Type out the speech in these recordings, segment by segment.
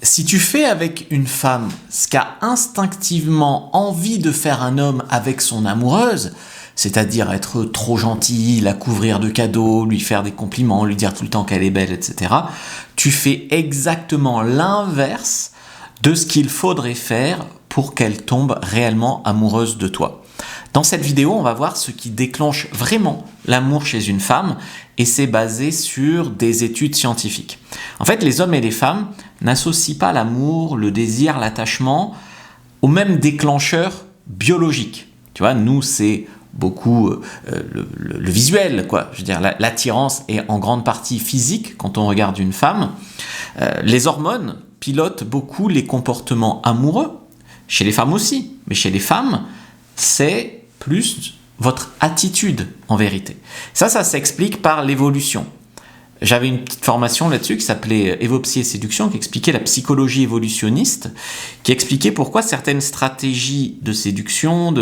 Si tu fais avec une femme ce qu'a instinctivement envie de faire un homme avec son amoureuse, c'est-à-dire être trop gentil, la couvrir de cadeaux, lui faire des compliments, lui dire tout le temps qu'elle est belle, etc., tu fais exactement l'inverse de ce qu'il faudrait faire pour qu'elle tombe réellement amoureuse de toi. Dans cette vidéo, on va voir ce qui déclenche vraiment l'amour chez une femme et c'est basé sur des études scientifiques. En fait, les hommes et les femmes n'associent pas l'amour, le désir, l'attachement au même déclencheur biologique. Tu vois, nous, c'est beaucoup le visuel, quoi. Je veux dire, l'attirance est en grande partie physique quand on regarde une femme. Les hormones pilotent beaucoup les comportements amoureux, chez les femmes aussi, mais chez les femmes, c'est plus votre attitude en vérité. Ça s'explique par l'évolution. J'avais une petite formation là-dessus qui s'appelait Évopsie et séduction, qui expliquait la psychologie évolutionniste, qui expliquait pourquoi certaines stratégies de séduction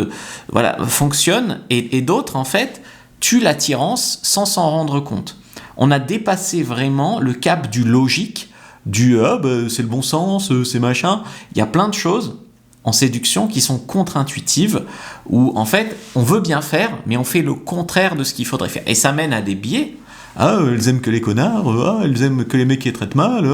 fonctionnent et d'autres, en fait, tuent l'attirance sans s'en rendre compte. On a dépassé vraiment le cap du logique, c'est le bon sens, c'est machin. Il y a plein de choses en séduction qui sont contre-intuitives, où en fait on veut bien faire, mais on fait le contraire de ce qu'il faudrait faire. Et ça mène à des biais. Ah, elles aiment que les connards, elles aiment que les mecs qui traitent mal.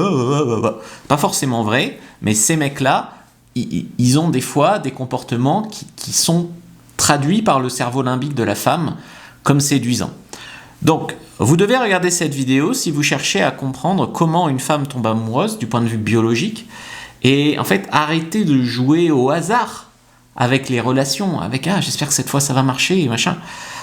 Pas forcément vrai, mais ces mecs-là, ils ont des fois des comportements qui sont traduits par le cerveau limbique de la femme comme séduisants. Donc, vous devez regarder cette vidéo si vous cherchez à comprendre comment une femme tombe amoureuse du point de vue biologique. Et en fait, arrêtez de jouer au hasard avec les relations, j'espère que cette fois ça va marcher, et machin.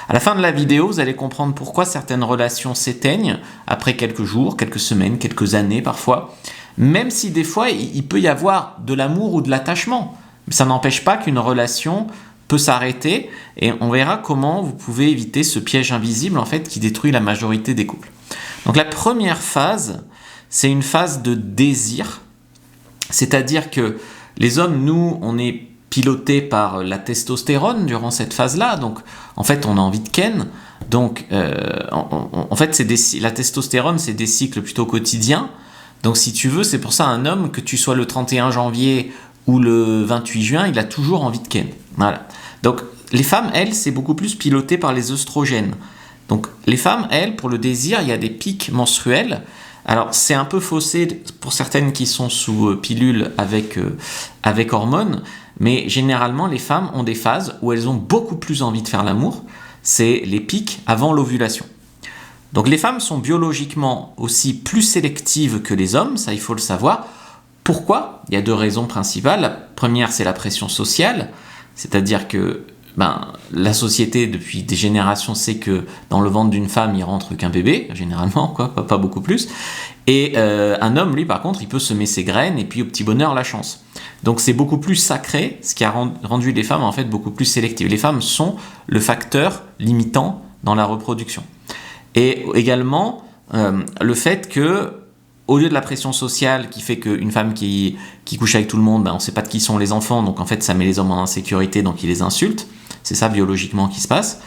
À la fin de la vidéo, vous allez comprendre pourquoi certaines relations s'éteignent après quelques jours, quelques semaines, quelques années parfois, même si des fois il peut y avoir de l'amour ou de l'attachement. Ça n'empêche pas qu'une relation peut s'arrêter, et on verra comment vous pouvez éviter ce piège invisible en fait qui détruit la majorité des couples. Donc la première phase, c'est une phase de désir. C'est-à-dire que les hommes, nous, on est pilotés par la testostérone durant cette phase-là. Donc, en fait, on a envie de ken. Donc, en fait, la testostérone, c'est des cycles plutôt quotidiens. Donc, si tu veux, c'est pour ça un homme, que tu sois le 31 janvier ou le 28 juin, il a toujours envie de ken. Voilà. Donc, les femmes, elles, c'est beaucoup plus piloté par les œstrogènes. Donc, les femmes, elles, pour le désir, il y a des pics menstruels. Alors, c'est un peu faussé pour certaines qui sont sous pilule avec hormones, mais généralement, les femmes ont des phases où elles ont beaucoup plus envie de faire l'amour. C'est les pics avant l'ovulation. Donc, les femmes sont biologiquement aussi plus sélectives que les hommes, ça, il faut le savoir. Pourquoi ? Il y a deux raisons principales. La première, c'est la pression sociale, c'est-à-dire que la société, depuis des générations, sait que dans le ventre d'une femme, il rentre qu'un bébé, généralement, pas beaucoup plus. Et un homme, lui, par contre, il peut semer ses graines et puis au petit bonheur, la chance. Donc c'est beaucoup plus sacré, ce qui a rendu les femmes, en fait, beaucoup plus sélectives. Les femmes sont le facteur limitant dans la reproduction. Et également, le fait que, au lieu de la pression sociale qui fait qu'une femme qui couche avec tout le monde, on ne sait pas de qui sont les enfants, donc en fait ça met les hommes en insécurité, donc ils les insultent. C'est ça biologiquement qui se passe.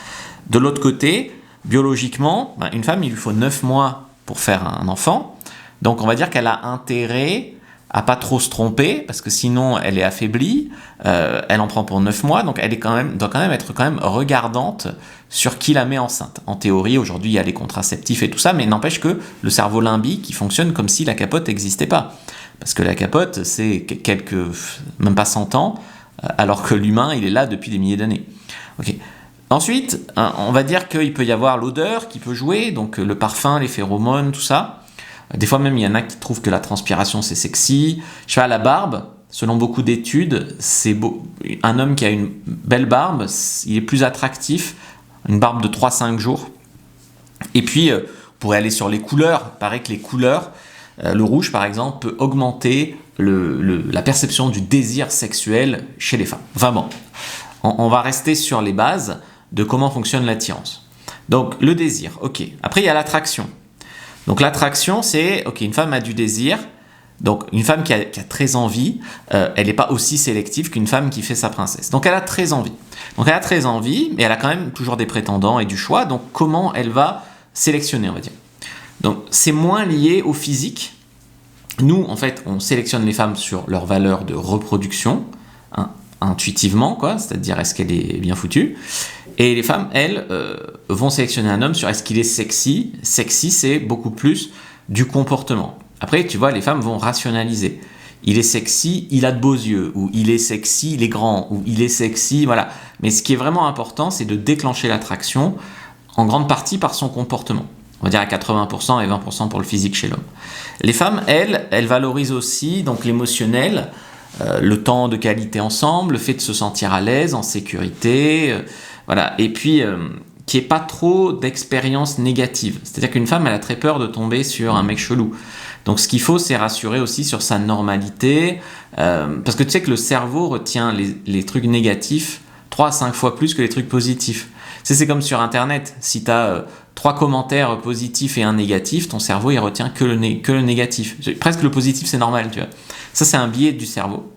De l'autre côté, biologiquement, une femme, il lui faut 9 mois pour faire un enfant. Donc on va dire qu'elle a intérêt à pas trop se tromper, parce que sinon elle est affaiblie, elle en prend pour 9 mois, donc elle doit quand même être regardante sur qui la met enceinte. En théorie, aujourd'hui, il y a les contraceptifs et tout ça, mais n'empêche que le cerveau limbique, il fonctionne comme si la capote n'existait pas. Parce que la capote, c'est même pas 100 ans, alors que l'humain, il est là depuis des milliers d'années. Okay. Ensuite, on va dire qu'il peut y avoir l'odeur qui peut jouer, donc le parfum, les phéromones, tout ça. Des fois même, il y en a qui trouvent que la transpiration, c'est sexy. Je sais pas, la barbe, selon beaucoup d'études, un homme qui a une belle barbe, il est plus attractif, une barbe de 3-5 jours. Et puis, on pourrait aller sur les couleurs. Il paraît que les couleurs, le rouge par exemple, peut augmenter la perception du désir sexuel chez les femmes. Enfin bon, on va rester sur les bases de comment fonctionne l'attirance. Donc, le désir, ok. Après, il y a l'attraction. Donc l'attraction, c'est, ok, une femme a du désir, donc une femme qui a très envie, elle n'est pas aussi sélective qu'une femme qui fait sa princesse. Donc elle a très envie. Mais elle a quand même toujours des prétendants et du choix, donc comment elle va sélectionner, on va dire. Donc c'est moins lié au physique, Nous, en fait, on sélectionne les femmes sur leur valeur de reproduction, hein, intuitivement, quoi, c'est-à-dire est-ce qu'elle est bien foutue. Et les femmes, elles, vont sélectionner un homme sur est-ce qu'il est sexy. Sexy, c'est beaucoup plus du comportement. Après, tu vois, les femmes vont rationaliser. Il est sexy, il a de beaux yeux, ou il est sexy, il est grand, ou il est sexy, voilà. Mais ce qui est vraiment important, c'est de déclencher l'attraction, en grande partie par son comportement. On va dire à 80% et 20% pour le physique chez l'homme. Les femmes, elles valorisent aussi donc l'émotionnel, le temps de qualité ensemble, le fait de se sentir à l'aise, en sécurité, voilà. Et puis, qu'il n'y ait pas trop d'expériences négatives. C'est-à-dire qu'une femme, elle a très peur de tomber sur un mec chelou. Donc ce qu'il faut, c'est rassurer aussi sur sa normalité, parce que tu sais que le cerveau retient les trucs négatifs 3 à 5 fois plus que les trucs positifs. C'est comme sur Internet, si tu as 3 commentaires positifs et un négatif, ton cerveau il retient que le négatif. Presque le positif, c'est normal, tu vois. Ça, c'est un biais du cerveau.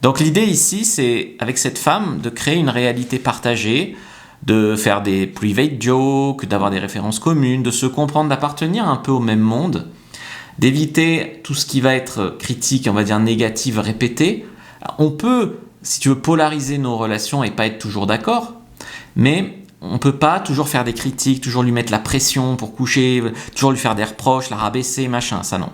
Donc l'idée ici, c'est avec cette femme de créer une réalité partagée, de faire des private jokes, d'avoir des références communes, de se comprendre, d'appartenir un peu au même monde, d'éviter tout ce qui va être critique, on va dire négative, répétée. On peut, si tu veux, polariser nos relations et pas être toujours d'accord, mais on ne peut pas toujours faire des critiques, toujours lui mettre la pression pour coucher, toujours lui faire des reproches, la rabaisser, machin, ça non.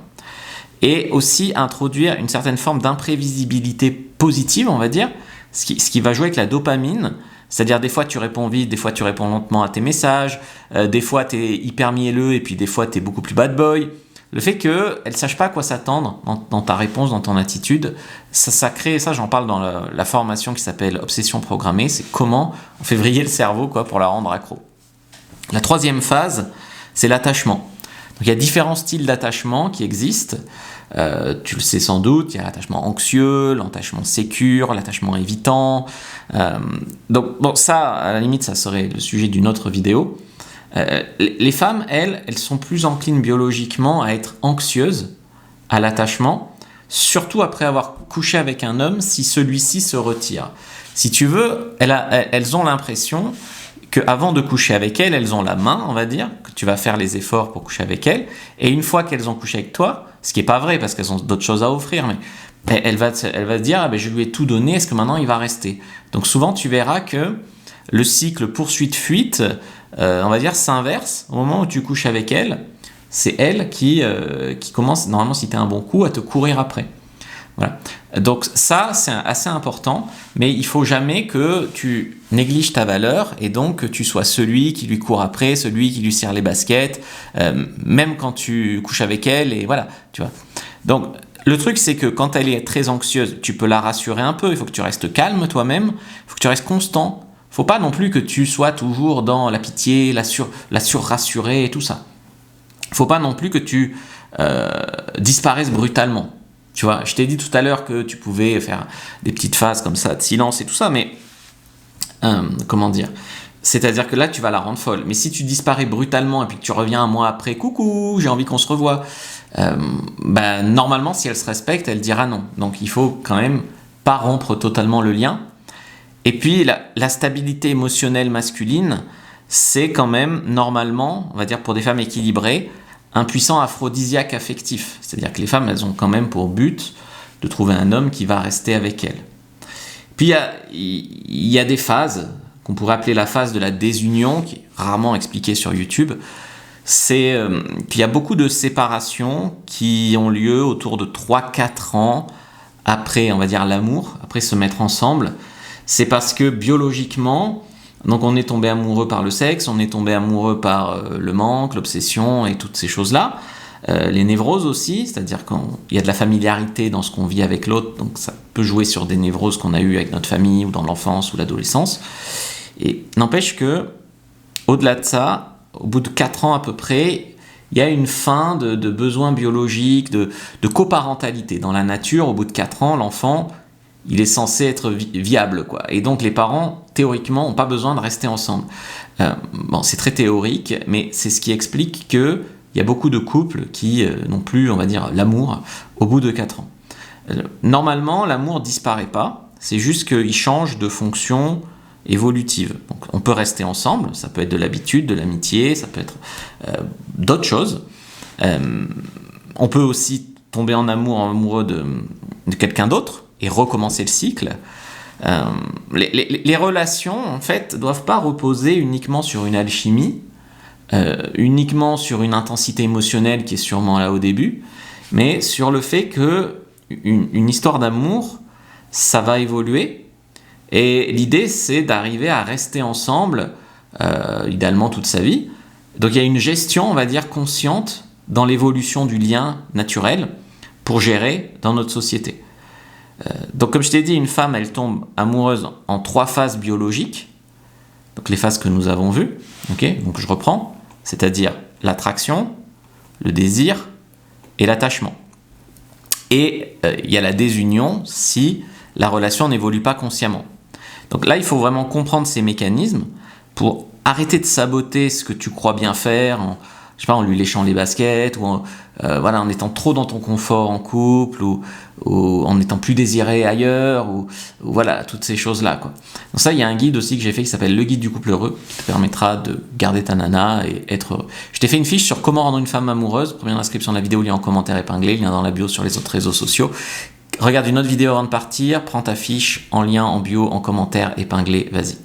Et aussi introduire une certaine forme d'imprévisibilité positive, on va dire, ce qui va jouer avec la dopamine. C'est-à-dire des fois tu réponds vite, des fois tu réponds lentement à tes messages, des fois tu es hyper mielleux et puis des fois tu es beaucoup plus bad boy. Le fait qu'elle ne sache pas à quoi s'attendre dans ta réponse, dans ton attitude, ça crée, ça j'en parle dans la formation qui s'appelle Obsession programmée, c'est comment on fait vriller le cerveau quoi, pour la rendre accro. La troisième phase, c'est l'attachement. Donc, il y a différents styles d'attachement qui existent. Tu le sais sans doute, il y a l'attachement anxieux, l'attachement sécure, l'attachement évitant. Donc bon, ça, à la limite, ça serait le sujet d'une autre vidéo. Les femmes, elles sont plus enclines biologiquement à être anxieuses à l'attachement, surtout après avoir couché avec un homme si celui-ci se retire. Si tu veux, elles ont l'impression qu'avant de coucher avec elles ont la main, on va dire, que tu vas faire les efforts pour coucher avec elles, et une fois qu'elles ont couché avec toi, ce qui n'est pas vrai parce qu'elles ont d'autres choses à offrir, mais elle va se dire ah ben, je lui ai tout donné, est-ce que maintenant il va rester? Donc souvent tu verras que le cycle poursuite-fuite, on va dire, s'inverse au moment où tu couches avec elle. C'est elle qui commence, normalement, si tu as un bon coup, à te courir après. Voilà. Donc ça, c'est assez important, mais il ne faut jamais que tu négliges ta valeur et donc que tu sois celui qui lui court après, celui qui lui serre les baskets, même quand tu couches avec elle, et voilà, tu vois. Donc, le truc, c'est que quand elle est très anxieuse, tu peux la rassurer un peu, il faut que tu restes calme toi-même, il faut que tu restes constant. Faut pas non plus que tu sois toujours dans la pitié, la surrassurée et tout ça. Faut pas non plus que tu disparaisses brutalement. Tu vois, je t'ai dit tout à l'heure que tu pouvais faire des petites phases comme ça de silence et tout ça, mais comment dire? C'est-à-dire que là, tu vas la rendre folle. Mais si tu disparais brutalement et puis que tu reviens un mois après, coucou, j'ai envie qu'on se revoie, normalement, si elle se respecte, elle dira non. Donc, il faut quand même pas rompre totalement le lien. Et puis, la stabilité émotionnelle masculine, c'est quand même, normalement, on va dire pour des femmes équilibrées, un puissant aphrodisiaque affectif. C'est-à-dire que les femmes, elles ont quand même pour but de trouver un homme qui va rester avec elles. Puis, il y a des phases qu'on pourrait appeler la phase de la désunion, qui est rarement expliquée sur YouTube. C'est qu'il y a beaucoup de séparations qui ont lieu autour de 3-4 ans après, on va dire, l'amour, après se mettre ensemble. C'est parce que biologiquement, donc on est tombé amoureux par le sexe, on est tombé amoureux par le manque, l'obsession et toutes ces choses-là. Les névroses aussi, c'est-à-dire qu'il y a de la familiarité dans ce qu'on vit avec l'autre, donc ça peut jouer sur des névroses qu'on a eues avec notre famille ou dans l'enfance ou l'adolescence. Et n'empêche que, au-delà de ça, au bout de 4 ans à peu près, il y a une fin de besoins biologiques, de coparentalité. Dans la nature, au bout de 4 ans, l'enfant, il est censé être viable, quoi. Et donc les parents, théoriquement, n'ont pas besoin de rester ensemble. Bon, c'est très théorique, mais c'est ce qui explique qu'il y a beaucoup de couples qui n'ont plus, on va dire, l'amour au bout de 4 ans. Normalement, l'amour ne disparaît pas, c'est juste qu'il change de fonction évolutive. Donc, on peut rester ensemble, ça peut être de l'habitude, de l'amitié, ça peut être d'autres choses. On peut aussi tomber en amour, amoureux de quelqu'un d'autre et recommencer le cycle. Les relations, en fait, doivent pas reposer uniquement sur une alchimie, uniquement sur une intensité émotionnelle qui est sûrement là au début, mais sur le fait que une histoire d'amour, ça va évoluer. Et l'idée, c'est d'arriver à rester ensemble, idéalement toute sa vie. Donc il y a une gestion, on va dire, consciente dans l'évolution du lien naturel pour gérer dans notre société. Donc comme je t'ai dit, une femme, elle tombe amoureuse en 3 phases biologiques, donc les phases que nous avons vues, okay, donc je reprends, c'est-à-dire l'attraction, le désir et l'attachement. Et il y a la désunion si la relation n'évolue pas consciemment. Donc là, il faut vraiment comprendre ces mécanismes pour arrêter de saboter ce que tu crois bien faire en lui léchant les baskets, ou en étant trop dans ton confort en couple, ou en étant plus désiré ailleurs, ou voilà, toutes ces choses-là, quoi. Donc ça, il y a un guide aussi que j'ai fait qui s'appelle Le Guide du couple heureux, qui te permettra de garder ta nana et être heureux. Je t'ai fait une fiche sur comment rendre une femme amoureuse, première inscription de la vidéo, lien en commentaire épinglé, lien dans la bio sur les autres réseaux sociaux. Regarde une autre vidéo avant de partir, prends ta fiche en lien, en bio, en commentaire épinglé, vas-y.